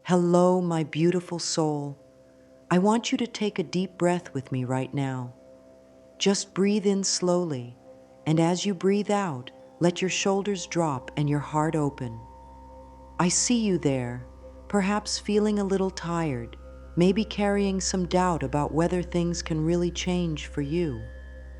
Hello, my beautiful soul. I want you to take a deep breath with me right now. Just breathe in slowly, and as you breathe out, let your shoulders drop and your heart open. I see you there, perhaps feeling a little tired, maybe carrying some doubt about whether things can really change for you.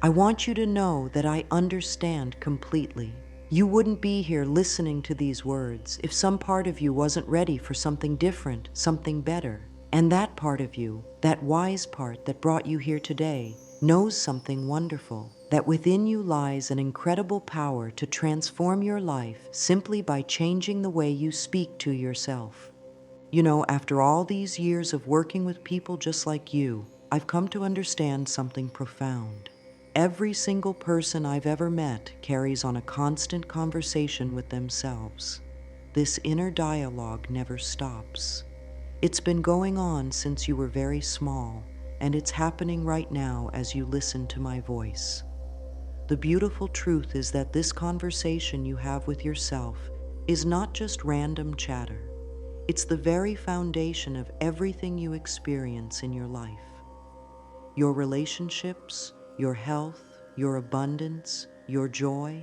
I want you to know that I understand completely. You wouldn't be here listening to these words if some part of you wasn't ready for something different, something better. And that part of you, that wise part that brought you here today, knows something wonderful, that within you lies an incredible power to transform your life simply by changing the way you speak to yourself. You know, after all these years of working with people just like you, I've come to understand something profound. Every single person I've ever met carries on a constant conversation with themselves. This inner dialogue never stops. It's been going on since you were very small, and it's happening right now as you listen to my voice. The beautiful truth is that this conversation you have with yourself is not just random chatter. It's the very foundation of everything you experience in your life. Your relationships, your health, your abundance, your joy,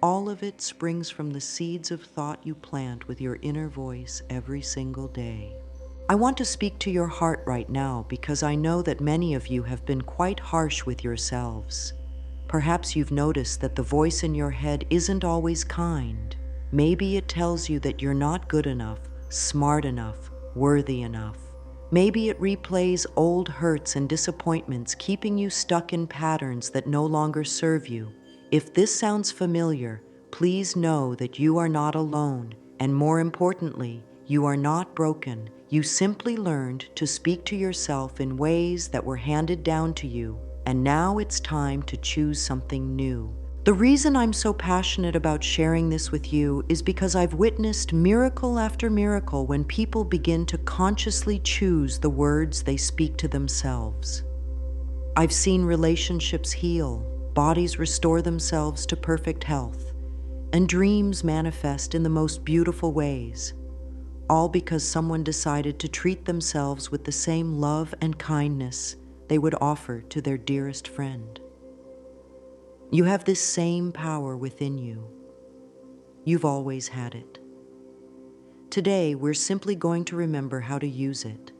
all of it springs from the seeds of thought you plant with your inner voice every single day. I want to speak to your heart right now because I know that many of you have been quite harsh with yourselves. Perhaps you've noticed that the voice in your head isn't always kind. Maybe it tells you that you're not good enough, smart enough, worthy enough. Maybe it replays old hurts and disappointments, keeping you stuck in patterns that no longer serve you. If this sounds familiar, please know that you are not alone, and more importantly, you are not broken. You simply learned to speak to yourself in ways that were handed down to you, and now it's time to choose something new. The reason I'm so passionate about sharing this with you is because I've witnessed miracle after miracle when people begin to consciously choose the words they speak to themselves. I've seen relationships heal, bodies restore themselves to perfect health, and dreams manifest in the most beautiful ways, all because someone decided to treat themselves with the same love and kindness they would offer to their dearest friend. You have this same power within you. You've always had it. Today, we're simply going to remember how to use it.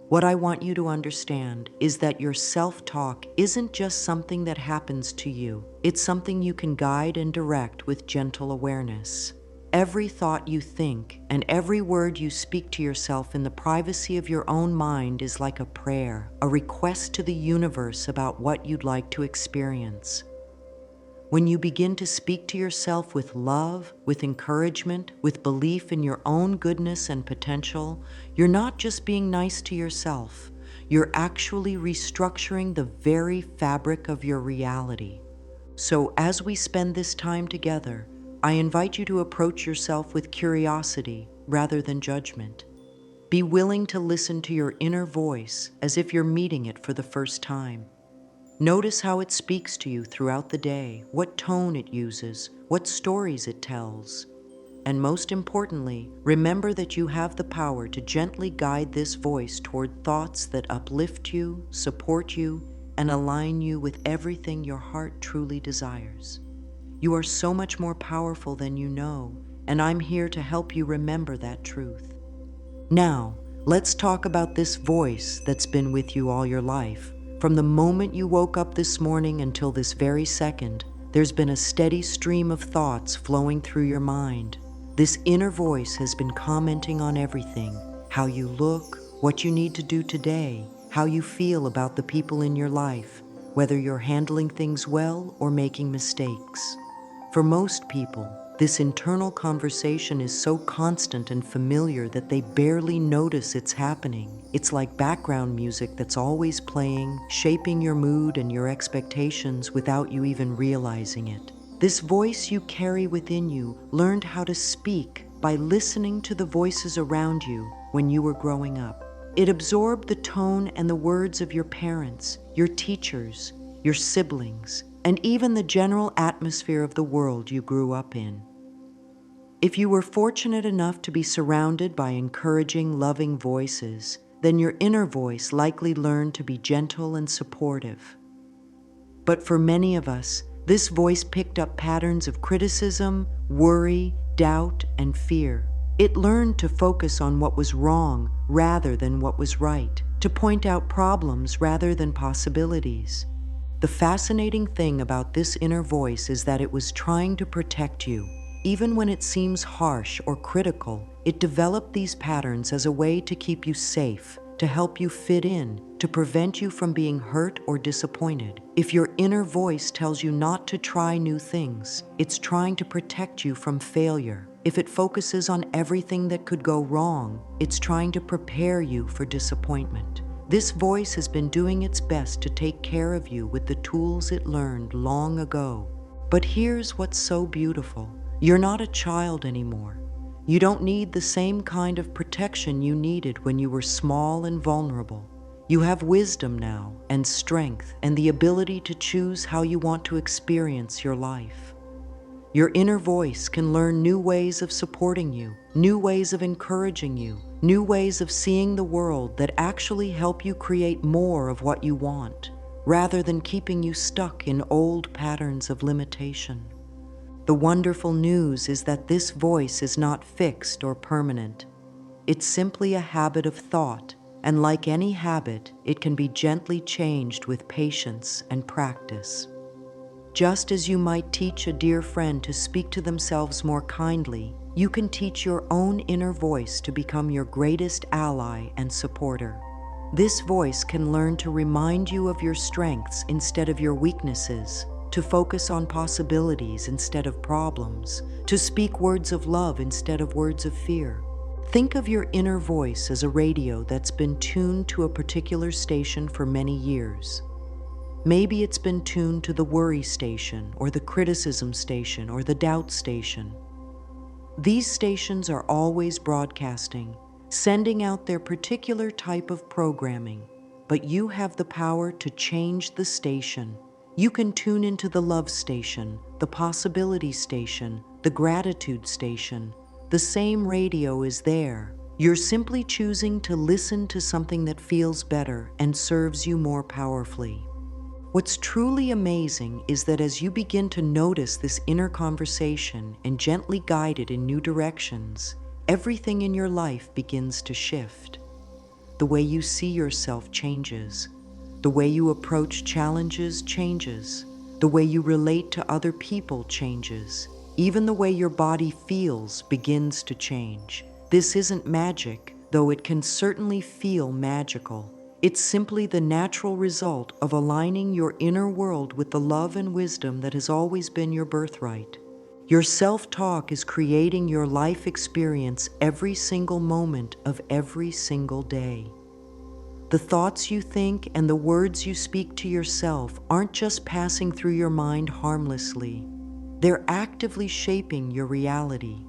What I want you to understand is that your self-talk isn't just something that happens to you. It's something you can guide and direct with gentle awareness. Every thought you think and every word you speak to yourself in the privacy of your own mind is like a prayer, a request to the universe about what you'd like to experience. When you begin to speak to yourself with love, with encouragement, with belief in your own goodness and potential, you're not just being nice to yourself, you're actually restructuring the very fabric of your reality. So as we spend this time together, I invite you to approach yourself with curiosity rather than judgment. Be willing to listen to your inner voice as if you're meeting it for the first time. Notice how it speaks to you throughout the day, what tone it uses, what stories it tells. And most importantly, remember that you have the power to gently guide this voice toward thoughts that uplift you, support you, and align you with everything your heart truly desires. You are so much more powerful than you know, and I'm here to help you remember that truth. Now, let's talk about this voice that's been with you all your life. From the moment you woke up this morning until this very second, there's been a steady stream of thoughts flowing through your mind. This inner voice has been commenting on everything: how you look, what you need to do today, how you feel about the people in your life, whether you're handling things well or making mistakes. For most people, this internal conversation is so constant and familiar that they barely notice it's happening. It's like background music that's always playing, shaping your mood and your expectations without you even realizing it. This voice you carry within you learned how to speak by listening to the voices around you when you were growing up. It absorbed the tone and the words of your parents, your teachers, your siblings, and even the general atmosphere of the world you grew up in. If you were fortunate enough to be surrounded by encouraging, loving voices, then your inner voice likely learned to be gentle and supportive. But for many of us, this voice picked up patterns of criticism, worry, doubt, and fear. It learned to focus on what was wrong rather than what was right, to point out problems rather than possibilities. The fascinating thing about this inner voice is that it was trying to protect you. Even when it seems harsh or critical, it developed these patterns as a way to keep you safe, to help you fit in, to prevent you from being hurt or disappointed. If your inner voice tells you not to try new things, it's trying to protect you from failure. If it focuses on everything that could go wrong, it's trying to prepare you for disappointment. This voice has been doing its best to take care of you with the tools it learned long ago. But here's what's so beautiful. You're not a child anymore. You don't need the same kind of protection you needed when you were small and vulnerable. You have wisdom now, and strength, and the ability to choose how you want to experience your life. Your inner voice can learn new ways of supporting you, new ways of encouraging you, new ways of seeing the world that actually help you create more of what you want, rather than keeping you stuck in old patterns of limitation. The wonderful news is that this voice is not fixed or permanent. It's simply a habit of thought, and like any habit, it can be gently changed with patience and practice. Just as you might teach a dear friend to speak to themselves more kindly, you can teach your own inner voice to become your greatest ally and supporter. This voice can learn to remind you of your strengths instead of your weaknesses, to focus on possibilities instead of problems, to speak words of love instead of words of fear. Think of your inner voice as a radio that's been tuned to a particular station for many years. Maybe it's been tuned to the worry station, or the criticism station, or the doubt station. These stations are always broadcasting, sending out their particular type of programming, but you have the power to change the station. You can tune into the love station, the possibility station, the gratitude station. The same radio is there. You're simply choosing to listen to something that feels better and serves you more powerfully. What's truly amazing is that as you begin to notice this inner conversation and gently guide it in new directions, everything in your life begins to shift. The way you see yourself changes. The way you approach challenges changes. The way you relate to other people changes. Even the way your body feels begins to change. This isn't magic, though it can certainly feel magical. It's simply the natural result of aligning your inner world with the love and wisdom that has always been your birthright. Your self-talk is creating your life experience every single moment of every single day. The thoughts you think and the words you speak to yourself aren't just passing through your mind harmlessly. They're actively shaping your reality.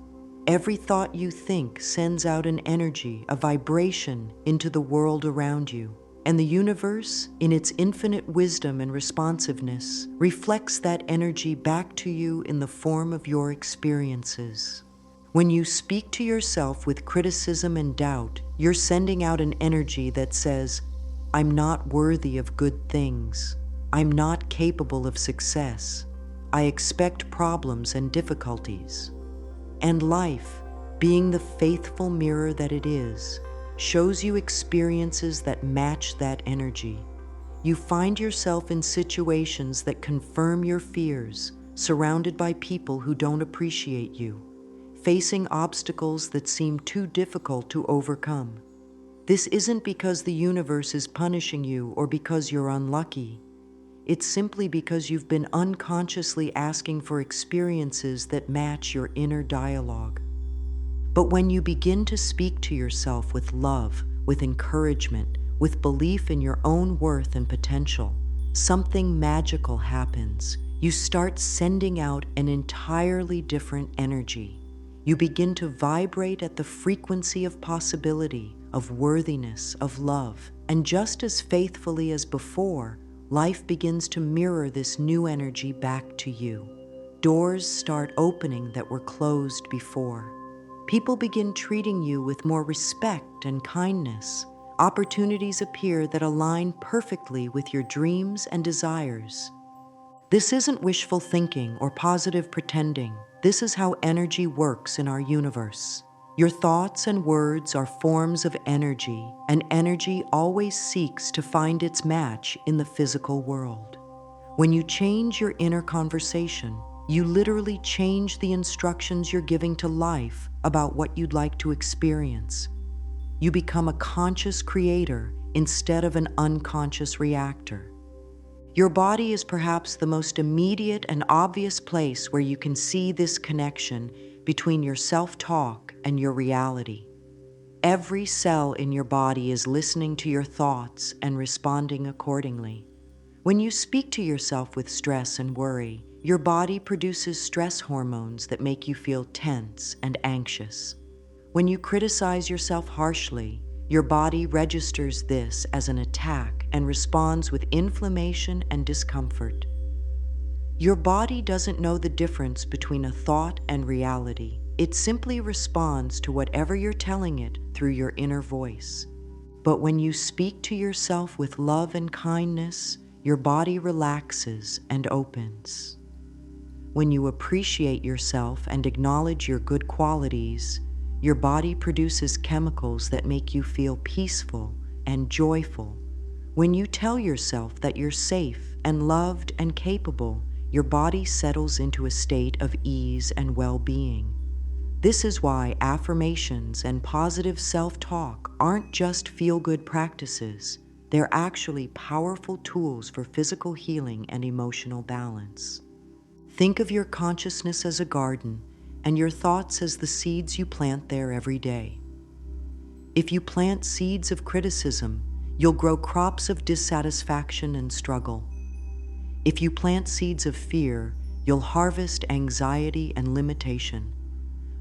Every thought you think sends out an energy, a vibration into the world around you. And the universe, in its infinite wisdom and responsiveness, reflects that energy back to you in the form of your experiences. When you speak to yourself with criticism and doubt, you're sending out an energy that says, "I'm not worthy of good things. I'm not capable of success. I expect problems and difficulties." And life, being the faithful mirror that it is, shows you experiences that match that energy. You find yourself in situations that confirm your fears, surrounded by people who don't appreciate you, facing obstacles that seem too difficult to overcome. This isn't because the universe is punishing you or because you're unlucky. It's simply because you've been unconsciously asking for experiences that match your inner dialogue. But when you begin to speak to yourself with love, with encouragement, with belief in your own worth and potential, something magical happens. You start sending out an entirely different energy. You begin to vibrate at the frequency of possibility, of worthiness, of love, and just as faithfully as before, life begins to mirror this new energy back to you. Doors start opening that were closed before. People begin treating you with more respect and kindness. Opportunities appear that align perfectly with your dreams and desires. This isn't wishful thinking or positive pretending. This is how energy works in our universe. Your thoughts and words are forms of energy, and energy always seeks to find its match in the physical world. When you change your inner conversation, you literally change the instructions you're giving to life about what you'd like to experience. You become a conscious creator instead of an unconscious reactor. Your body is perhaps the most immediate and obvious place where you can see this connection between your self-talk and your reality. Every cell in your body is listening to your thoughts and responding accordingly. When you speak to yourself with stress and worry, your body produces stress hormones that make you feel tense and anxious. When you criticize yourself harshly, your body registers this as an attack and responds with inflammation and discomfort. Your body doesn't know the difference between a thought and reality. It simply responds to whatever you're telling it through your inner voice. But when you speak to yourself with love and kindness, your body relaxes and opens. When you appreciate yourself and acknowledge your good qualities, your body produces chemicals that make you feel peaceful and joyful. When you tell yourself that you're safe and loved and capable, your body settles into a state of ease and well-being. This is why affirmations and positive self-talk aren't just feel-good practices. They're actually powerful tools for physical healing and emotional balance. Think of your consciousness as a garden and your thoughts as the seeds you plant there every day. If you plant seeds of criticism, you'll grow crops of dissatisfaction and struggle. If you plant seeds of fear, you'll harvest anxiety and limitation.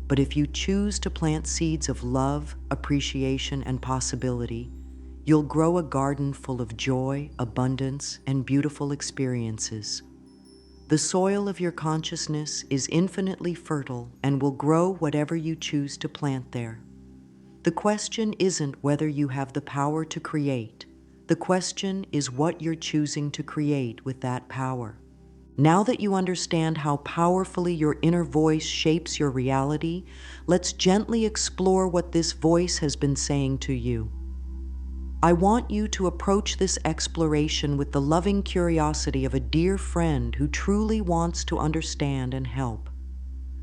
But if you choose to plant seeds of love, appreciation, and possibility, you'll grow a garden full of joy, abundance, and beautiful experiences. The soil of your consciousness is infinitely fertile and will grow whatever you choose to plant there. The question isn't whether you have the power to create. The question is what you're choosing to create with that power. Now that you understand how powerfully your inner voice shapes your reality, let's gently explore what this voice has been saying to you. I want you to approach this exploration with the loving curiosity of a dear friend who truly wants to understand and help.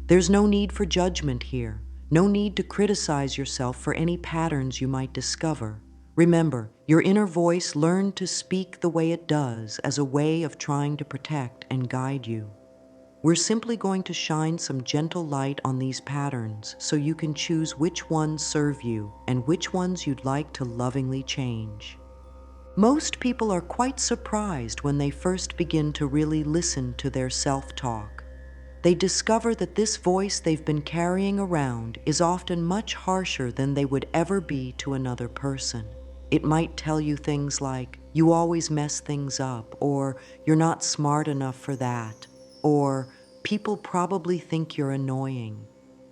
There's no need for judgment here, no need to criticize yourself for any patterns you might discover. Remember, your inner voice learned to speak the way it does as a way of trying to protect and guide you. We're simply going to shine some gentle light on these patterns so you can choose which ones serve you and which ones you'd like to lovingly change. Most people are quite surprised when they first begin to really listen to their self-talk. They discover that this voice they've been carrying around is often much harsher than they would ever be to another person. It might tell you things like, "You always mess things up," or "You're not smart enough for that," or "People probably think you're annoying."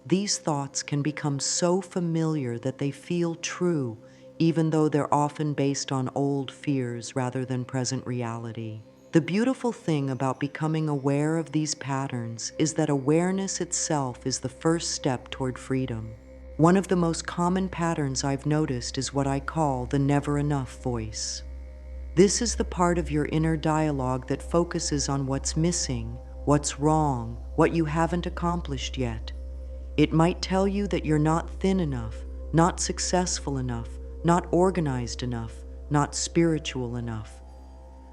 These thoughts can become so familiar that they feel true, even though they're often based on old fears rather than present reality. The beautiful thing about becoming aware of these patterns is that awareness itself is the first step toward freedom. One of the most common patterns I've noticed is what I call the never enough voice. This is the part of your inner dialogue that focuses on what's missing, what's wrong, what you haven't accomplished yet. It might tell you that you're not thin enough, not successful enough, not organized enough, not spiritual enough.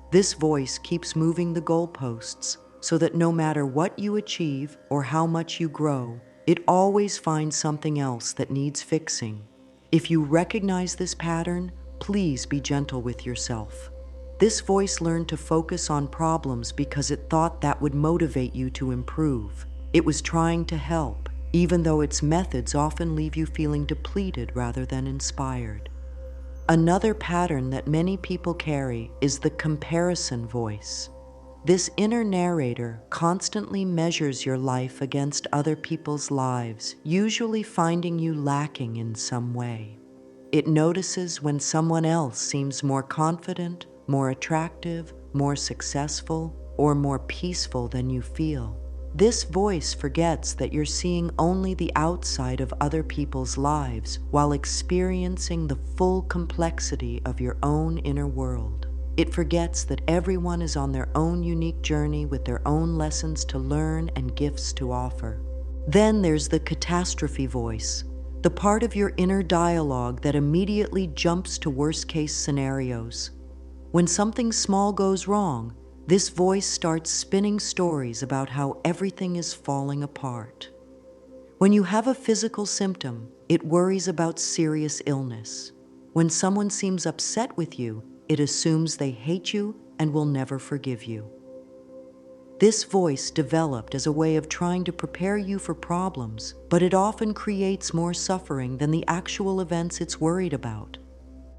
This voice keeps moving the goalposts so that no matter what you achieve or how much you grow, it always finds something else that needs fixing. If you recognize this pattern, please be gentle with yourself. This voice learned to focus on problems because it thought that would motivate you to improve. It was trying to help, even though its methods often leave you feeling depleted rather than inspired. Another pattern that many people carry is the comparison voice. This inner narrator constantly measures your life against other people's lives, usually finding you lacking in some way. It notices when someone else seems more confident, more attractive, more successful, or more peaceful than you feel. This voice forgets that you're seeing only the outside of other people's lives while experiencing the full complexity of your own inner world. It forgets that everyone is on their own unique journey with their own lessons to learn and gifts to offer. Then there's the catastrophe voice, the part of your inner dialogue that immediately jumps to worst-case scenarios. When something small goes wrong, this voice starts spinning stories about how everything is falling apart. When you have a physical symptom, it worries about serious illness. When someone seems upset with you, it assumes they hate you and will never forgive you. This voice developed as a way of trying to prepare you for problems, but it often creates more suffering than the actual events it's worried about.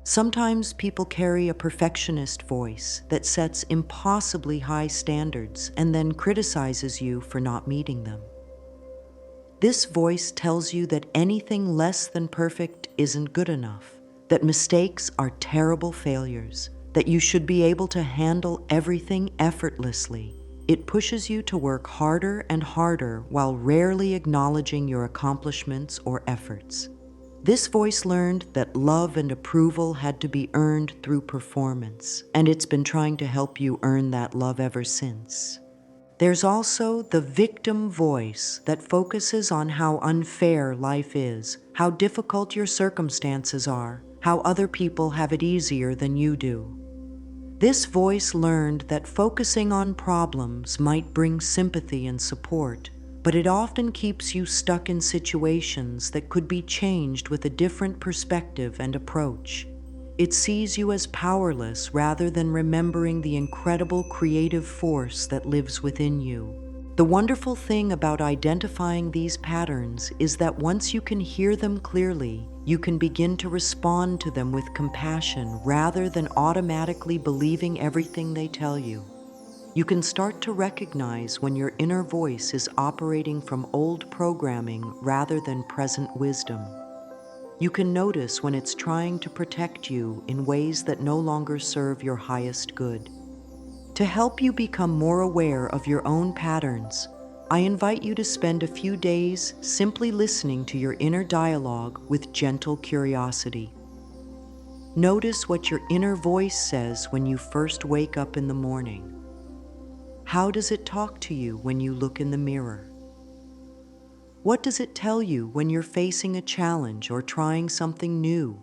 Sometimes people carry a perfectionist voice that sets impossibly high standards and then criticizes you for not meeting them. This voice tells you that anything less than perfect isn't good enough, that mistakes are terrible failures, that you should be able to handle everything effortlessly. It pushes you to work harder and harder while rarely acknowledging your accomplishments or efforts. This voice learned that love and approval had to be earned through performance, and it's been trying to help you earn that love ever since. There's also the victim voice that focuses on how unfair life is, how difficult your circumstances are, how other people have it easier than you do. This voice learned that focusing on problems might bring sympathy and support, but it often keeps you stuck in situations that could be changed with a different perspective and approach. It sees you as powerless rather than remembering the incredible creative force that lives within you. The wonderful thing about identifying these patterns is that once you can hear them clearly, you can begin to respond to them with compassion rather than automatically believing everything they tell you. You can start to recognize when your inner voice is operating from old programming rather than present wisdom. You can notice when it's trying to protect you in ways that no longer serve your highest good. To help you become more aware of your own patterns, I invite you to spend a few days simply listening to your inner dialogue with gentle curiosity. Notice what your inner voice says when you first wake up in the morning. How does it talk to you when you look in the mirror? What does it tell you when you're facing a challenge or trying something new?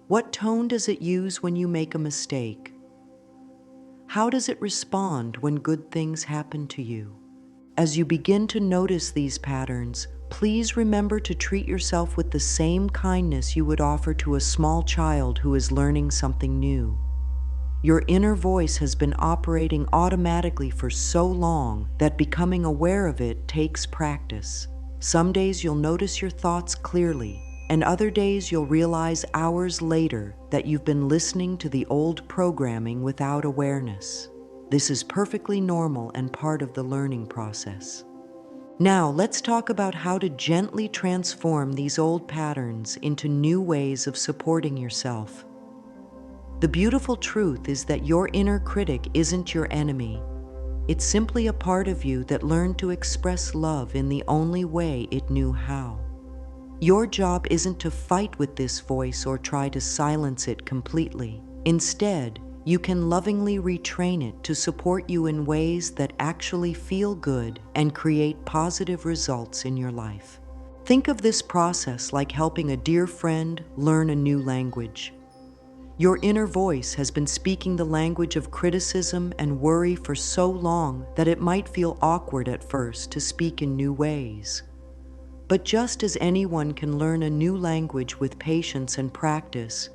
What tone does it use when you make a mistake? How does it respond when good things happen to you? As you begin to notice these patterns, please remember to treat yourself with the same kindness you would offer to a small child who is learning something new. Your inner voice has been operating automatically for so long that becoming aware of it takes practice. Some days you'll notice your thoughts clearly, and other days you'll realize hours later that you've been listening to the old programming without awareness. This is perfectly normal and part of the learning process. Now, let's talk about how to gently transform these old patterns into new ways of supporting yourself. The beautiful truth is that your inner critic isn't your enemy. It's simply a part of you that learned to express love in the only way it knew how. Your job isn't to fight with this voice or try to silence it completely. Instead, you can lovingly retrain it to support you in ways that actually feel good and create positive results in your life. Think of this process like helping a dear friend learn a new language. Your inner voice has been speaking the language of criticism and worry for so long that it might feel awkward at first to speak in new ways. But just as anyone can learn a new language with patience and practice,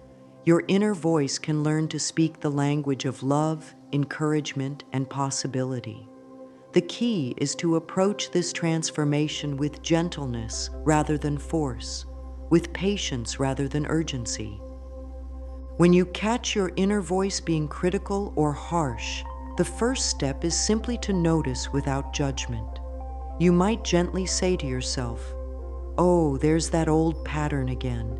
your inner voice can learn to speak the language of love, encouragement, and possibility. The key is to approach this transformation with gentleness rather than force, with patience rather than urgency. When you catch your inner voice being critical or harsh, The first step is simply to notice without judgment. You might gently say to yourself, "Oh, there's that old pattern again."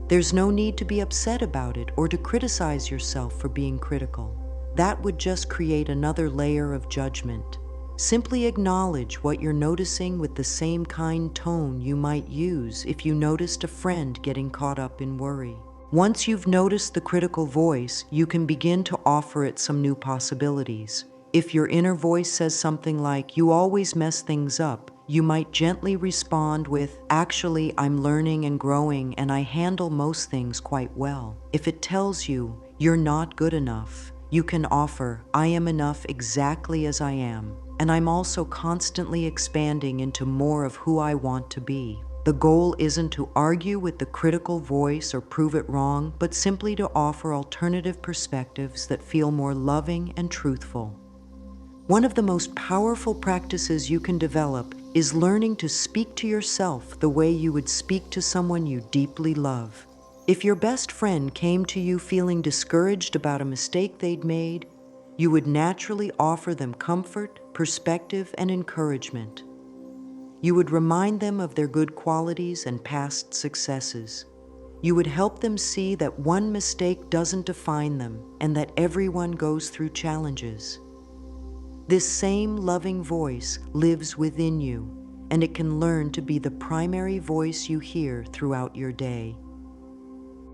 There's no need to be upset about it or to criticize yourself for being critical. That would just create another layer of judgment. Simply acknowledge what you're noticing with the same kind tone you might use if you noticed a friend getting caught up in worry. Once you've noticed the critical voice, you can begin to offer it some new possibilities. If your inner voice says something like, "You always mess things up," you might gently respond with, "Actually, I'm learning and growing and I handle most things quite well." If it tells you, "You're not good enough," you can offer, "I am enough exactly as I am, and I'm also constantly expanding into more of who I want to be." The goal isn't to argue with the critical voice or prove it wrong, but simply to offer alternative perspectives that feel more loving and truthful. One of the most powerful practices you can develop is learning to speak to yourself the way you would speak to someone you deeply love. If your best friend came to you feeling discouraged about a mistake they'd made, you would naturally offer them comfort, perspective, and encouragement. You would remind them of their good qualities and past successes. You would help them see that one mistake doesn't define them and that everyone goes through challenges. This same loving voice lives within you, and it can learn to be the primary voice you hear throughout your day.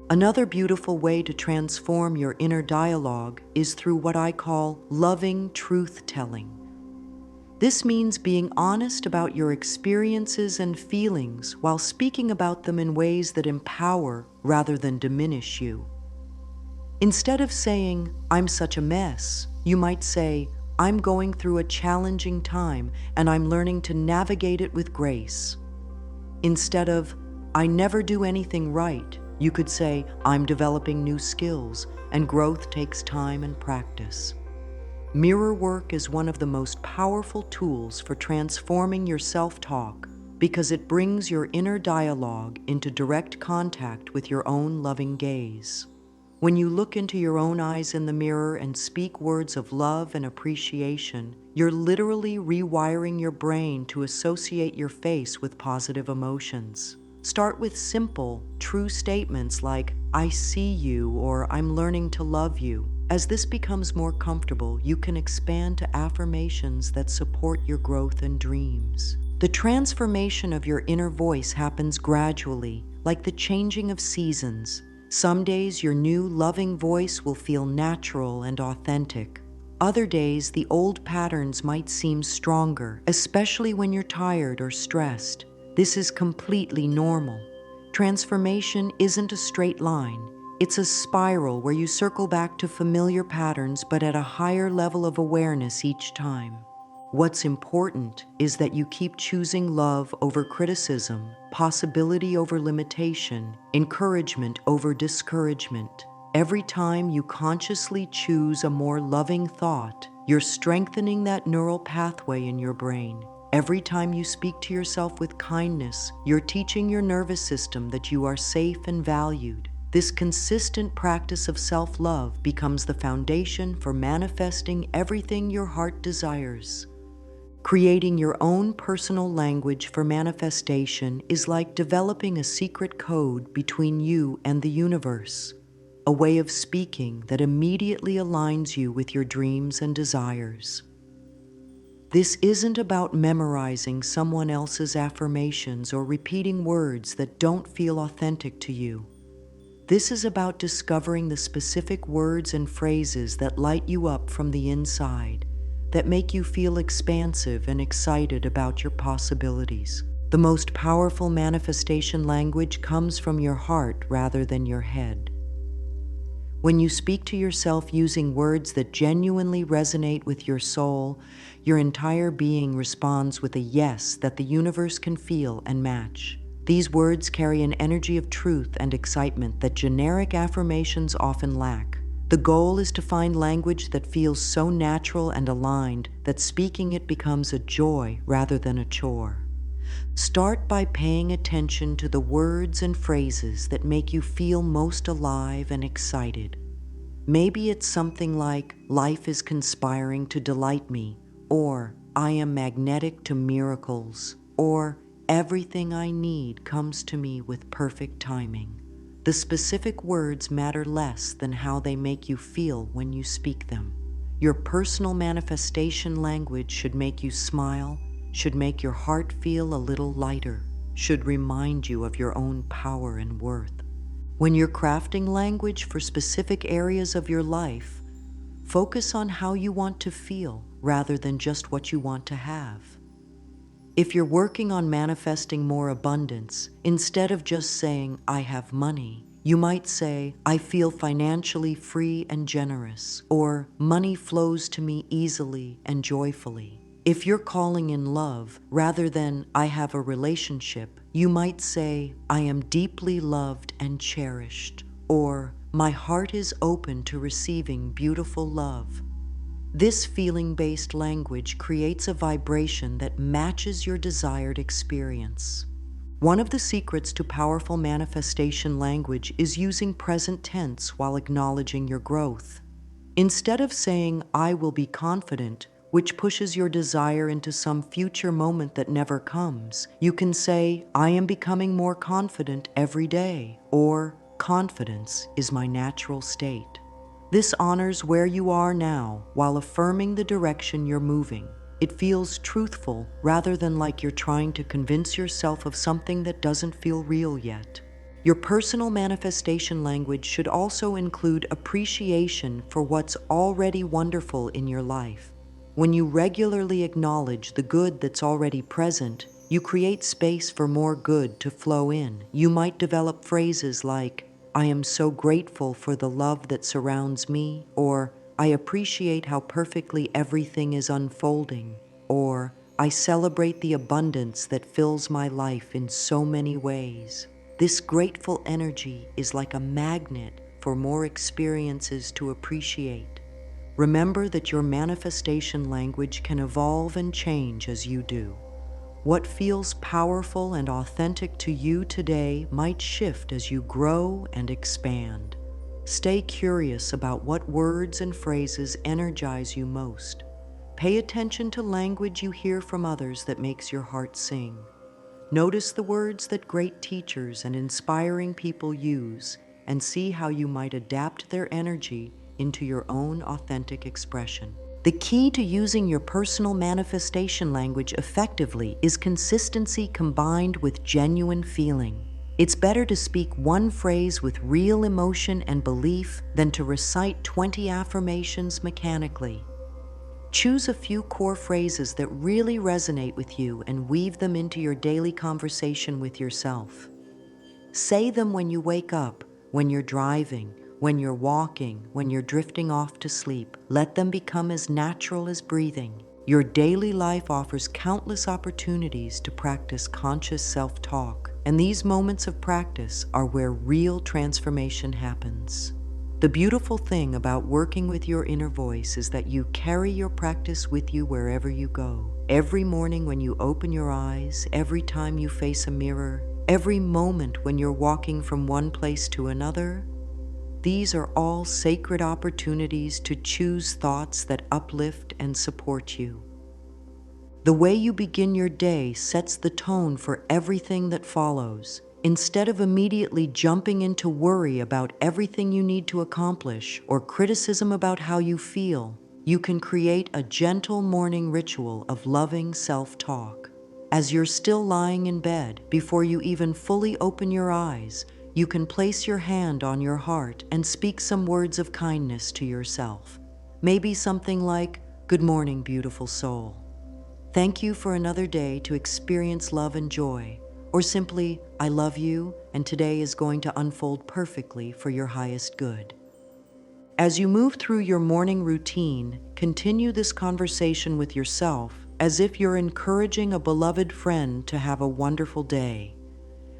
Another beautiful way to transform your inner dialogue is through what I call loving truth-telling. This means being honest about your experiences and feelings while speaking about them in ways that empower rather than diminish you. Instead of saying, "I'm such a mess," you might say, "I'm going through a challenging time and I'm learning to navigate it with grace." Instead of, "I never do anything right," you could say, "I'm developing new skills and growth takes time and practice." Mirror work is one of the most powerful tools for transforming your self-talk because it brings your inner dialogue into direct contact with your own loving gaze. When you look into your own eyes in the mirror and speak words of love and appreciation, you're literally rewiring your brain to associate your face with positive emotions. Start with simple, true statements like, "I see you," or "I'm learning to love you." As this becomes more comfortable, you can expand to affirmations that support your growth and dreams. The transformation of your inner voice happens gradually, like the changing of seasons. Some days your new, loving voice will feel natural and authentic. Other days, the old patterns might seem stronger, especially when you're tired or stressed. This is completely normal. Transformation isn't a straight line. It's a spiral where you circle back to familiar patterns but at a higher level of awareness each time. What's important is that you keep choosing love over criticism, possibility over limitation, encouragement over discouragement. Every time you consciously choose a more loving thought, you're strengthening that neural pathway in your brain. Every time you speak to yourself with kindness, you're teaching your nervous system that you are safe and valued. This consistent practice of self-love becomes the foundation for manifesting everything your heart desires. Creating your own personal language for manifestation is like developing a secret code between you and the universe, a way of speaking that immediately aligns you with your dreams and desires. This isn't about memorizing someone else's affirmations or repeating words that don't feel authentic to you. This is about discovering the specific words and phrases that light you up from the inside, that make you feel expansive and excited about your possibilities. The most powerful manifestation language comes from your heart rather than your head. When you speak to yourself using words that genuinely resonate with your soul, your entire being responds with a yes that the universe can feel and match. These words carry an energy of truth and excitement that generic affirmations often lack. The goal is to find language that feels so natural and aligned that speaking it becomes a joy rather than a chore. Start by paying attention to the words and phrases that make you feel most alive and excited. Maybe it's something like, life is conspiring to delight me, or I am magnetic to miracles, or everything I need comes to me with perfect timing. The specific words matter less than how they make you feel when you speak them. Your personal manifestation language should make you smile, should make your heart feel a little lighter, should remind you of your own power and worth. When you're crafting language for specific areas of your life, focus on how you want to feel rather than just what you want to have. If you're working on manifesting more abundance, instead of just saying, I have money, you might say, I feel financially free and generous, or money flows to me easily and joyfully. If you're calling in love, rather than I have a relationship, you might say, I am deeply loved and cherished, or my heart is open to receiving beautiful love. This feeling-based language creates a vibration that matches your desired experience. One of the secrets to powerful manifestation language is using present tense while acknowledging your growth. Instead of saying, I will be confident, which pushes your desire into some future moment that never comes, you can say, I am becoming more confident every day, or confidence is my natural state. This honors where you are now while affirming the direction you're moving. It feels truthful rather than like you're trying to convince yourself of something that doesn't feel real yet. Your personal manifestation language should also include appreciation for what's already wonderful in your life. When you regularly acknowledge the good that's already present, you create space for more good to flow in. You might develop phrases like, I am so grateful for the love that surrounds me, or I appreciate how perfectly everything is unfolding, or I celebrate the abundance that fills my life in so many ways. This grateful energy is like a magnet for more experiences to appreciate. Remember that your manifestation language can evolve and change as you do. What feels powerful and authentic to you today might shift as you grow and expand. Stay curious about what words and phrases energize you most. Pay attention to language you hear from others that makes your heart sing. Notice the words that great teachers and inspiring people use and see how you might adapt their energy into your own authentic expression. The key to using your personal manifestation language effectively is consistency combined with genuine feeling. It's better to speak one phrase with real emotion and belief than to recite 20 affirmations mechanically. Choose a few core phrases that really resonate with you and weave them into your daily conversation with yourself. Say them when you wake up, when you're driving, when you're walking, when you're drifting off to sleep. Let them become as natural as breathing. Your daily life offers countless opportunities to practice conscious self-talk, and these moments of practice are where real transformation happens. The beautiful thing about working with your inner voice is that you carry your practice with you wherever you go. Every morning when you open your eyes, every time you face a mirror, every moment when you're walking from one place to another, these are all sacred opportunities to choose thoughts that uplift and support you. The way you begin your day sets the tone for everything that follows. Instead of immediately jumping into worry about everything you need to accomplish or criticism about how you feel, you can create a gentle morning ritual of loving self-talk. As you're still lying in bed, before you even fully open your eyes, you can place your hand on your heart and speak some words of kindness to yourself. Maybe something like, "Good morning, beautiful soul. Thank you for another day to experience love and joy," or simply, "I love you, and today is going to unfold perfectly for your highest good." As you move through your morning routine, continue this conversation with yourself as if you're encouraging a beloved friend to have a wonderful day.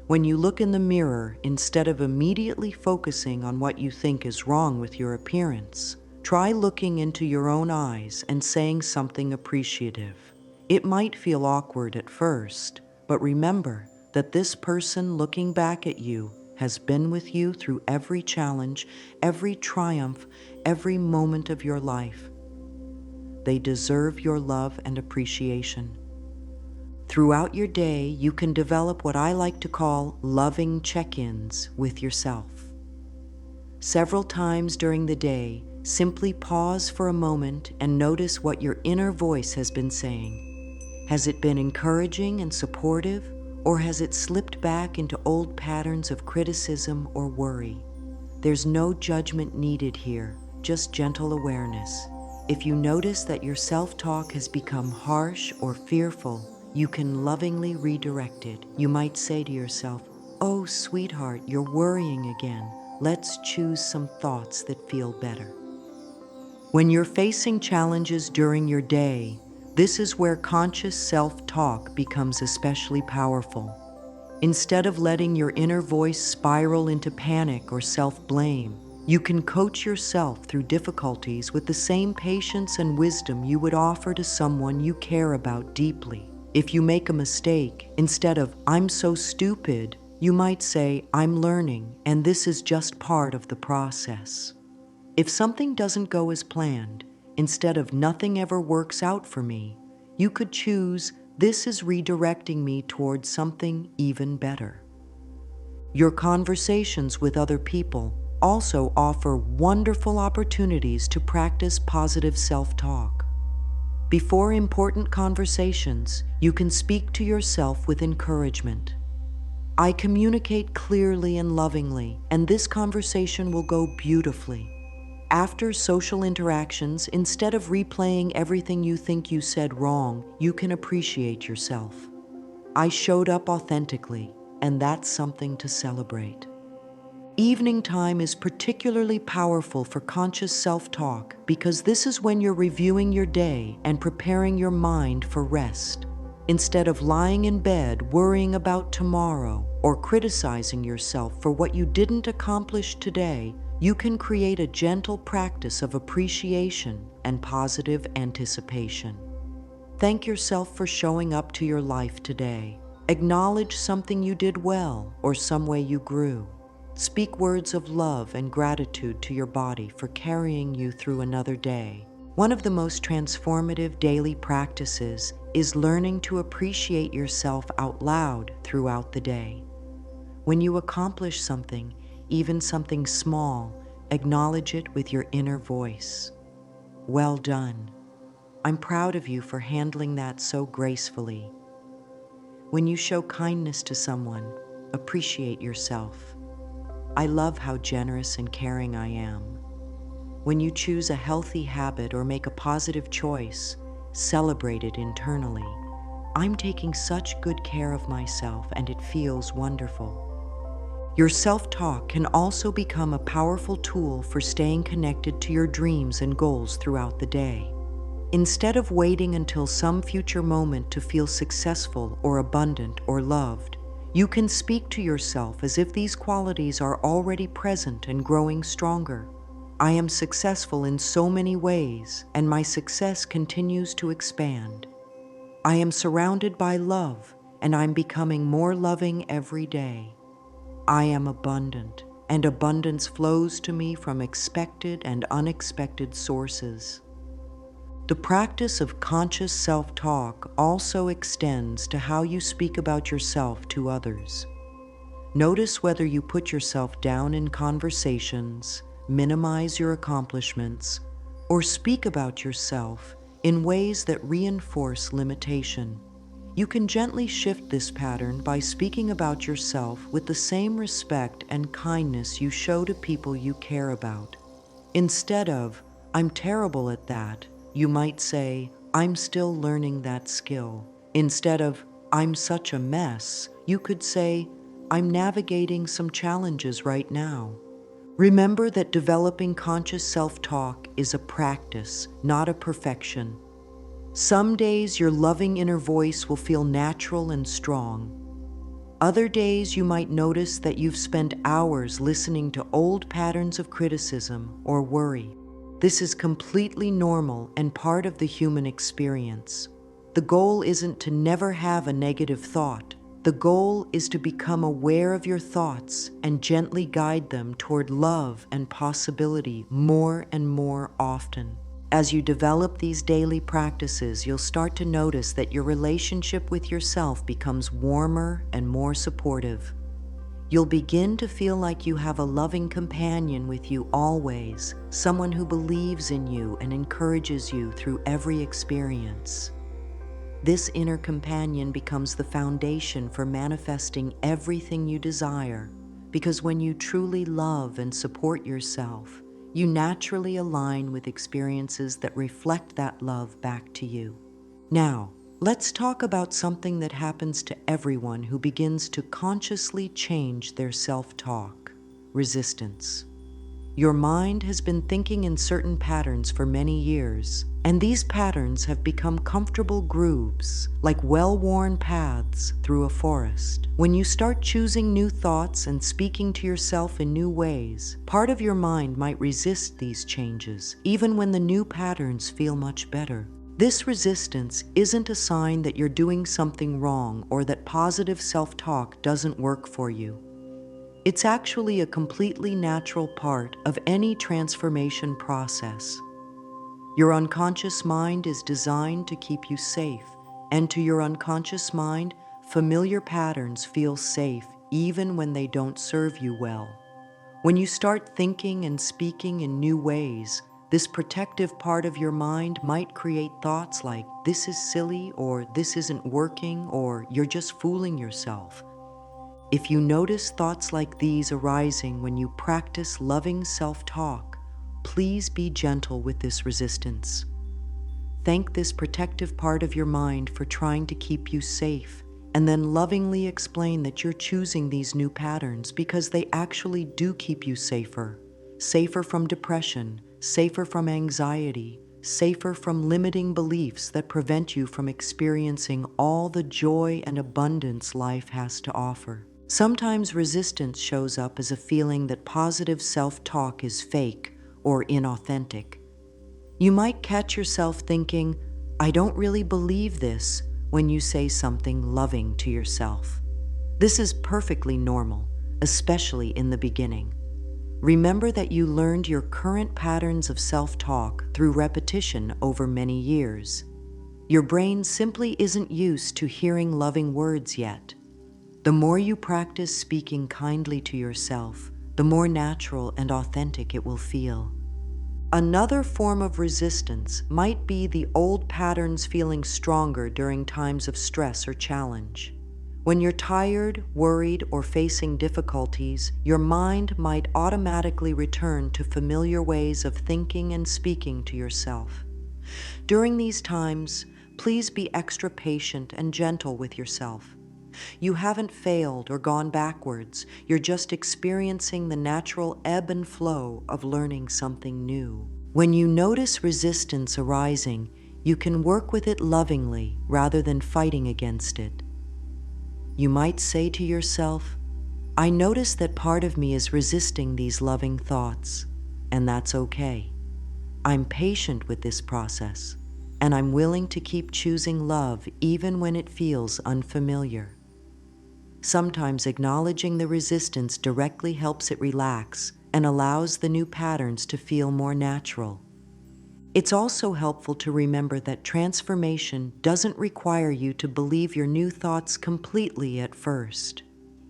When you look in the mirror, instead of immediately focusing on what you think is wrong with your appearance, try looking into your own eyes and saying something appreciative. It might feel awkward at first, but remember that this person looking back at you has been with you through every challenge, every triumph, every moment of your life. They deserve your love and appreciation. Throughout your day, you can develop what I like to call loving check-ins with yourself. Several times during the day, simply pause for a moment and notice what your inner voice has been saying. Has it been encouraging and supportive, or has it slipped back into old patterns of criticism or worry? There's no judgment needed here, just gentle awareness. If you notice that your self-talk has become harsh or fearful, you can lovingly redirect it. You might say to yourself, "Oh, sweetheart, you're worrying again. Let's choose some thoughts that feel better." When you're facing challenges during your day, this is where conscious self-talk becomes especially powerful. Instead of letting your inner voice spiral into panic or self-blame, you can coach yourself through difficulties with the same patience and wisdom you would offer to someone you care about deeply. If you make a mistake, instead of "I'm so stupid," you might say, "I'm learning, and this is just part of the process." If something doesn't go as planned, instead of "nothing ever works out for me," you could choose, "This is redirecting me towards something even better." Your conversations with other people also offer wonderful opportunities to practice positive self-talk. Before important conversations, you can speak to yourself with encouragement. "I communicate clearly and lovingly, and this conversation will go beautifully." After social interactions, instead of replaying everything you think you said wrong, you can appreciate yourself. "I showed up authentically, and that's something to celebrate." Evening time is particularly powerful for conscious self-talk because this is when you're reviewing your day and preparing your mind for rest. Instead of lying in bed worrying about tomorrow or criticizing yourself for what you didn't accomplish today, you can create a gentle practice of appreciation and positive anticipation. Thank yourself for showing up to your life today. Acknowledge something you did well or some way you grew. Speak words of love and gratitude to your body for carrying you through another day. One of the most transformative daily practices is learning to appreciate yourself out loud throughout the day. When you accomplish something, even something small, acknowledge it with your inner voice. "Well done. I'm proud of you for handling that so gracefully." When you show kindness to someone, appreciate yourself. "I love how generous and caring I am." When you choose a healthy habit or make a positive choice, celebrate it internally. "I'm taking such good care of myself and it feels wonderful." Your self-talk can also become a powerful tool for staying connected to your dreams and goals throughout the day. Instead of waiting until some future moment to feel successful or abundant or loved, you can speak to yourself as if these qualities are already present and growing stronger. "I am successful in so many ways, and my success continues to expand. I am surrounded by love, and I'm becoming more loving every day. I am abundant, and abundance flows to me from expected and unexpected sources." The practice of conscious self-talk also extends to how you speak about yourself to others. Notice whether you put yourself down in conversations, minimize your accomplishments, or speak about yourself in ways that reinforce limitation. You can gently shift this pattern by speaking about yourself with the same respect and kindness you show to people you care about. Instead of, "I'm terrible at that," you might say, "I'm still learning that skill." Instead of, "I'm such a mess," you could say, "I'm navigating some challenges right now." Remember that developing conscious self-talk is a practice, not a perfection. Some days your loving inner voice will feel natural and strong. Other days you might notice that you've spent hours listening to old patterns of criticism or worry. This is completely normal and part of the human experience. The goal isn't to never have a negative thought, The goal is to become aware of your thoughts and gently guide them toward love and possibility more and more often. As you develop these daily practices, you'll start to notice that your relationship with yourself becomes warmer and more supportive. You'll begin to feel like you have a loving companion with you always, someone who believes in you and encourages you through every experience. This inner companion becomes the foundation for manifesting everything you desire, because when you truly love and support yourself, you naturally align with experiences that reflect that love back to you. Now, let's talk about something that happens to everyone who begins to consciously change their self-talk: resistance. Your mind has been thinking in certain patterns for many years, and these patterns have become comfortable grooves, like well-worn paths through a forest. When you start choosing new thoughts and speaking to yourself in new ways, part of your mind might resist these changes, even when the new patterns feel much better. This resistance isn't a sign that you're doing something wrong or that positive self-talk doesn't work for you. It's actually a completely natural part of any transformation process. Your unconscious mind is designed to keep you safe, and to your unconscious mind, familiar patterns feel safe even when they don't serve you well. When you start thinking and speaking in new ways, this protective part of your mind might create thoughts like, "This is silly," or "This isn't working," or "You're just fooling yourself." If you notice thoughts like these arising when you practice loving self-talk, please be gentle with this resistance. Thank this protective part of your mind for trying to keep you safe, and then lovingly explain that you're choosing these new patterns because they actually do keep you safer. Safer from depression, safer from anxiety, safer from limiting beliefs that prevent you from experiencing all the joy and abundance life has to offer. Sometimes resistance shows up as a feeling that positive self-talk is fake or inauthentic. You might catch yourself thinking, "I don't really believe this," when you say something loving to yourself. This is perfectly normal, especially in the beginning. Remember that you learned your current patterns of self-talk through repetition over many years. Your brain simply isn't used to hearing loving words yet. The more you practice speaking kindly to yourself, the more natural and authentic it will feel. Another form of resistance might be the old patterns feeling stronger during times of stress or challenge. When you're tired, worried, or facing difficulties, your mind might automatically return to familiar ways of thinking and speaking to yourself. During these times, please be extra patient and gentle with yourself. You haven't failed or gone backwards. You're just experiencing the natural ebb and flow of learning something new. When you notice resistance arising, you can work with it lovingly rather than fighting against it. You might say to yourself, "I notice that part of me is resisting these loving thoughts, and that's okay. I'm patient with this process, and I'm willing to keep choosing love even when it feels unfamiliar." Sometimes acknowledging the resistance directly helps it relax and allows the new patterns to feel more natural. It's also helpful to remember that transformation doesn't require you to believe your new thoughts completely at first.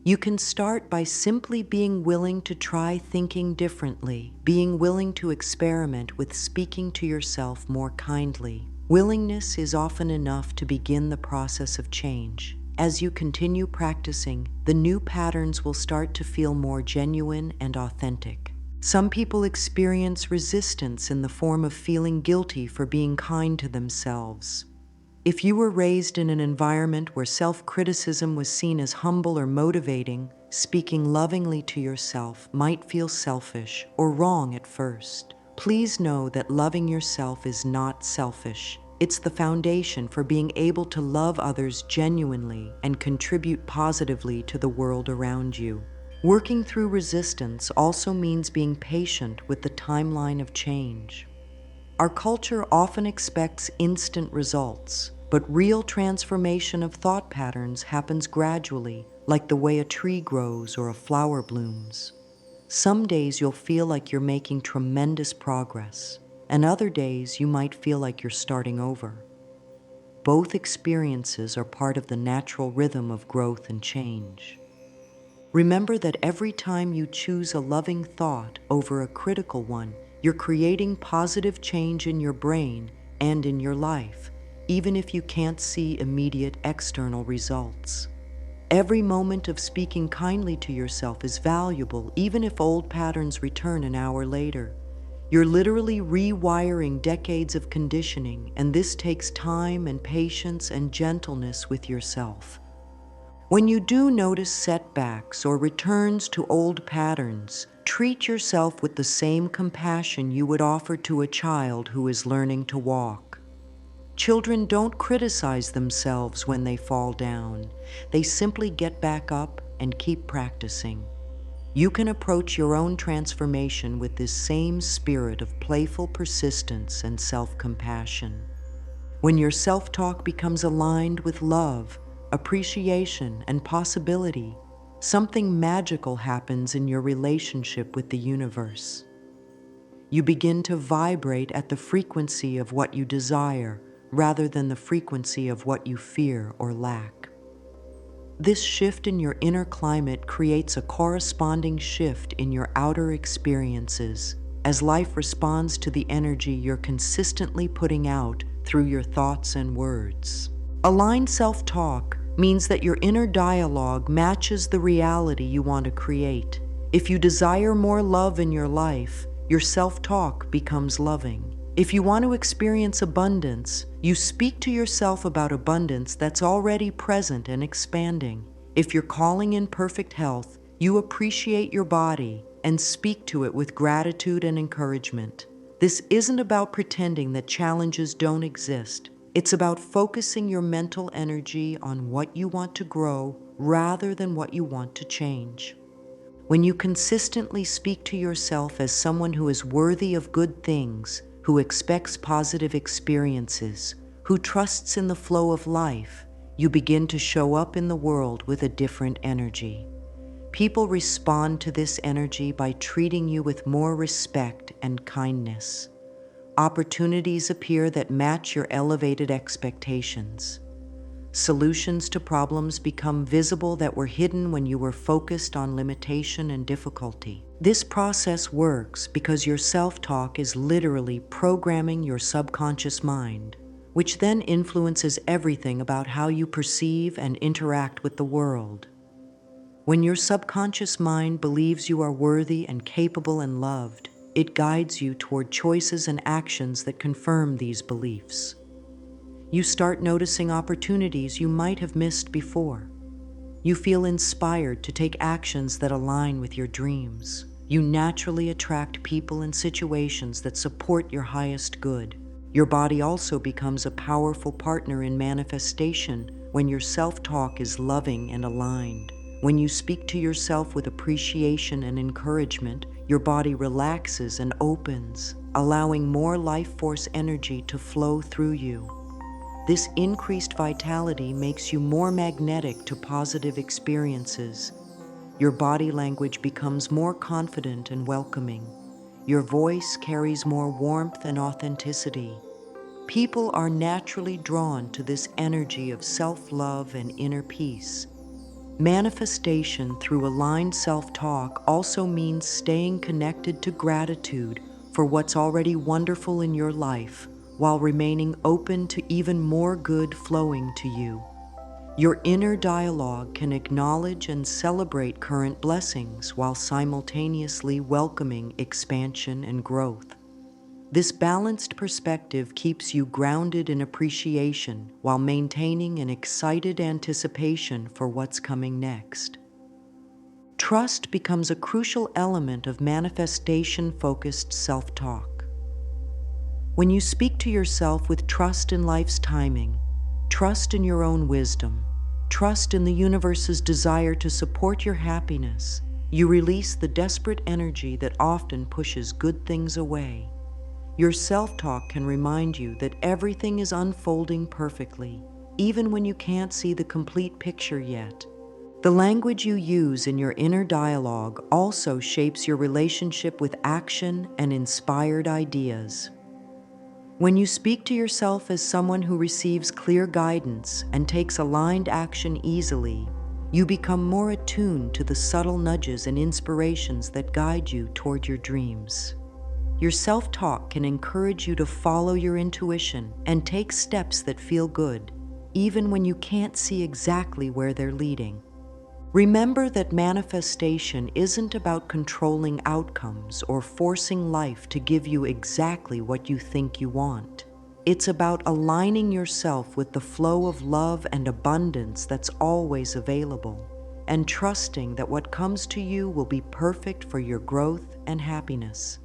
You can start by simply being willing to try thinking differently, being willing to experiment with speaking to yourself more kindly. Willingness is often enough to begin the process of change. As you continue practicing, the new patterns will start to feel more genuine and authentic. Some people experience resistance in the form of feeling guilty for being kind to themselves. If you were raised in an environment where self-criticism was seen as humble or motivating, speaking lovingly to yourself might feel selfish or wrong at first. Please know that loving yourself is not selfish. It's the foundation for being able to love others genuinely and contribute positively to the world around you. Working through resistance also means being patient with the timeline of change. Our culture often expects instant results. But real transformation of thought patterns happens gradually, like the way a tree grows or a flower blooms. Some days you'll feel like you're making tremendous progress, and other days you might feel like you're starting over. Both experiences are part of the natural rhythm of growth and change. Remember that every time you choose a loving thought over a critical one, you're creating positive change in your brain and in your life, even if you can't see immediate external results. Every moment of speaking kindly to yourself is valuable, even if old patterns return an hour later. You're literally rewiring decades of conditioning, and this takes time and patience and gentleness with yourself. When you do notice setbacks or returns to old patterns, treat yourself with the same compassion you would offer to a child who is learning to walk. Children don't criticize themselves when they fall down. They simply get back up and keep practicing. You can approach your own transformation with this same spirit of playful persistence and self-compassion. When your self-talk becomes aligned with love, appreciation, and possibility, something magical happens in your relationship with the universe. You begin to vibrate at the frequency of what you desire, rather than the frequency of what you fear or lack. This shift in your inner climate creates a corresponding shift in your outer experiences, as life responds to the energy you're consistently putting out through your thoughts and words. Aligned self-talk means that your inner dialogue matches the reality you want to create. If you desire more love in your life, your self-talk becomes loving. If you want to experience abundance, you speak to yourself about abundance that's already present and expanding. If you're calling in perfect health, you appreciate your body and speak to it with gratitude and encouragement. This isn't about pretending that challenges don't exist. It's about focusing your mental energy on what you want to grow rather than what you want to change. When you consistently speak to yourself as someone who is worthy of good things, who expects positive experiences, who trusts in the flow of life, you begin to show up in the world with a different energy. People respond to this energy by treating you with more respect and kindness. Opportunities appear that match your elevated expectations. Solutions to problems become visible that were hidden when you were focused on limitation and difficulty. This process works because your self-talk is literally programming your subconscious mind, which then influences everything about how you perceive and interact with the world. When your subconscious mind believes you are worthy and capable and loved, it guides you toward choices and actions that confirm these beliefs. You start noticing opportunities you might have missed before. You feel inspired to take actions that align with your dreams. You naturally attract people and situations that support your highest good. Your body also becomes a powerful partner in manifestation when your self-talk is loving and aligned. When you speak to yourself with appreciation and encouragement, your body relaxes and opens, allowing more life force energy to flow through you. This increased vitality makes you more magnetic to positive experiences. Your body language becomes more confident and welcoming. Your voice carries more warmth and authenticity. People are naturally drawn to this energy of self-love and inner peace. Manifestation through aligned self-talk also means staying connected to gratitude for what's already wonderful in your life, while remaining open to even more good flowing to you. Your inner dialogue can acknowledge and celebrate current blessings while simultaneously welcoming expansion and growth. This balanced perspective keeps you grounded in appreciation while maintaining an excited anticipation for what's coming next. Trust becomes a crucial element of manifestation-focused self-talk. When you speak to yourself with trust in life's timing, trust in your own wisdom, trust in the universe's desire to support your happiness, you release the desperate energy that often pushes good things away. Your self-talk can remind you that everything is unfolding perfectly, even when you can't see the complete picture yet. The language you use in your inner dialogue also shapes your relationship with action and inspired ideas. When you speak to yourself as someone who receives clear guidance and takes aligned action easily, you become more attuned to the subtle nudges and inspirations that guide you toward your dreams. Your self-talk can encourage you to follow your intuition and take steps that feel good, even when you can't see exactly where they're leading. Remember that manifestation isn't about controlling outcomes or forcing life to give you exactly what you think you want. It's about aligning yourself with the flow of love and abundance that's always available, and trusting that what comes to you will be perfect for your growth and happiness.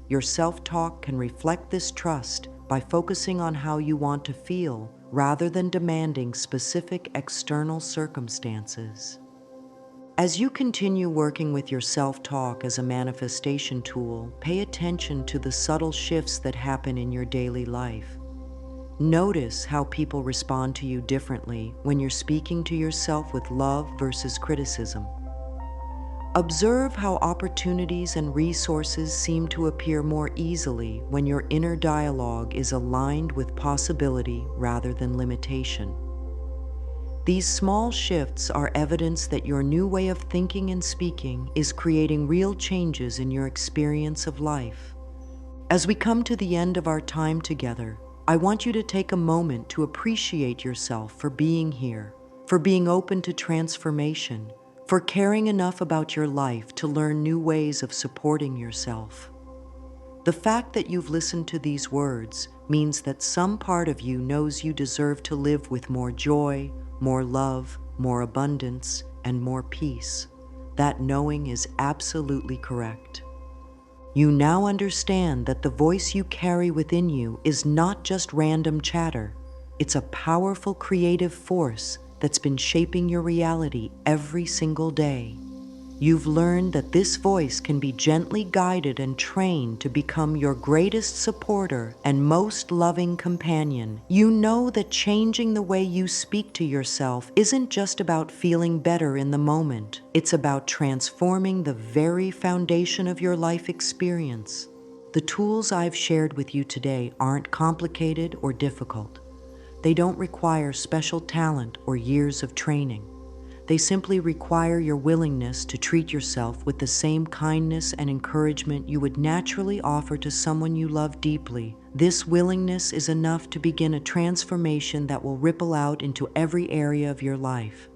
Your self-talk can reflect this trust by focusing on how you want to feel rather than demanding specific external circumstances. As you continue working with your self-talk as a manifestation tool, pay attention to the subtle shifts that happen in your daily life. Notice how people respond to you differently when you're speaking to yourself with love versus criticism. Observe how opportunities and resources seem to appear more easily when your inner dialogue is aligned with possibility rather than limitation. These small shifts are evidence that your new way of thinking and speaking is creating real changes in your experience of life. As we come to the end of our time together, I want you to take a moment to appreciate yourself for being here, for being open to transformation, for caring enough about your life to learn new ways of supporting yourself. The fact that you've listened to these words means that some part of you knows you deserve to live with more joy, more love, more abundance, and more peace. That knowing is absolutely correct. You now understand that the voice you carry within you is not just random chatter. It's a powerful creative force that's been shaping your reality every single day. You've learned that this voice can be gently guided and trained to become your greatest supporter and most loving companion. You know that changing the way you speak to yourself isn't just about feeling better in the moment. It's about transforming the very foundation of your life experience. The tools I've shared with you today aren't complicated or difficult. They don't require special talent or years of training. They simply require your willingness to treat yourself with the same kindness and encouragement you would naturally offer to someone you love deeply. This willingness is enough to begin a transformation that will ripple out into every area of your life.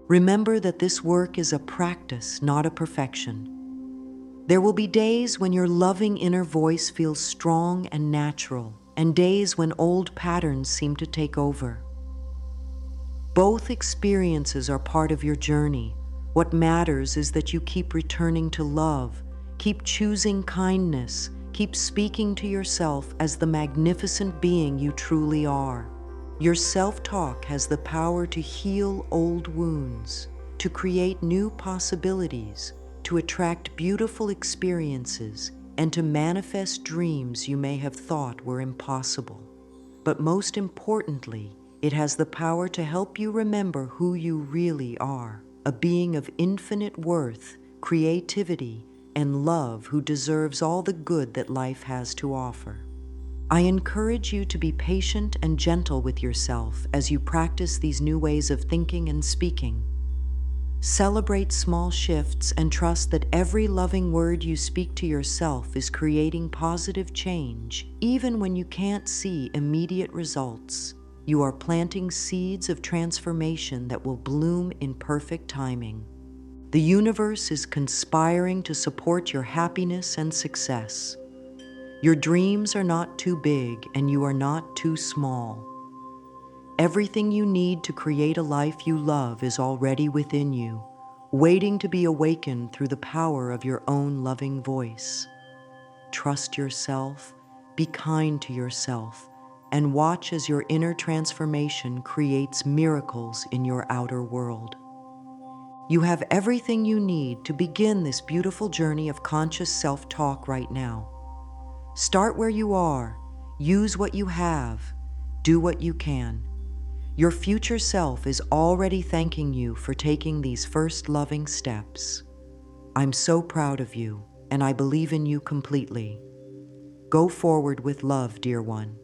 Remember that this work is a practice, not a perfection. There will be days when your loving inner voice feels strong and natural, and days when old patterns seem to take over. Both experiences are part of your journey. What matters is that you keep returning to love, keep choosing kindness, keep speaking to yourself as the magnificent being you truly are. Your self-talk has the power to heal old wounds, to create new possibilities, to attract beautiful experiences, and to manifest dreams you may have thought were impossible. But most importantly, it has the power to help you remember who you really are, a being of infinite worth, creativity, and love who deserves all the good that life has to offer. I encourage you to be patient and gentle with yourself as you practice these new ways of thinking and speaking. Celebrate small shifts and trust that every loving word you speak to yourself is creating positive change, even when you can't see immediate results. You are planting seeds of transformation that will bloom in perfect timing. The universe is conspiring to support your happiness and success. Your dreams are not too big, and you are not too small. Everything you need to create a life you love is already within you, waiting to be awakened through the power of your own loving voice. Trust yourself, be kind to yourself, and watch as your inner transformation creates miracles in your outer world. You have everything you need to begin this beautiful journey of conscious self-talk right now. Start where you are, use what you have, do what you can. Your future self is already thanking you for taking these first loving steps. I'm so proud of you, and I believe in you completely. Go forward with love, dear one.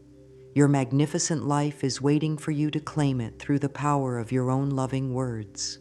Your magnificent life is waiting for you to claim it through the power of your own loving words.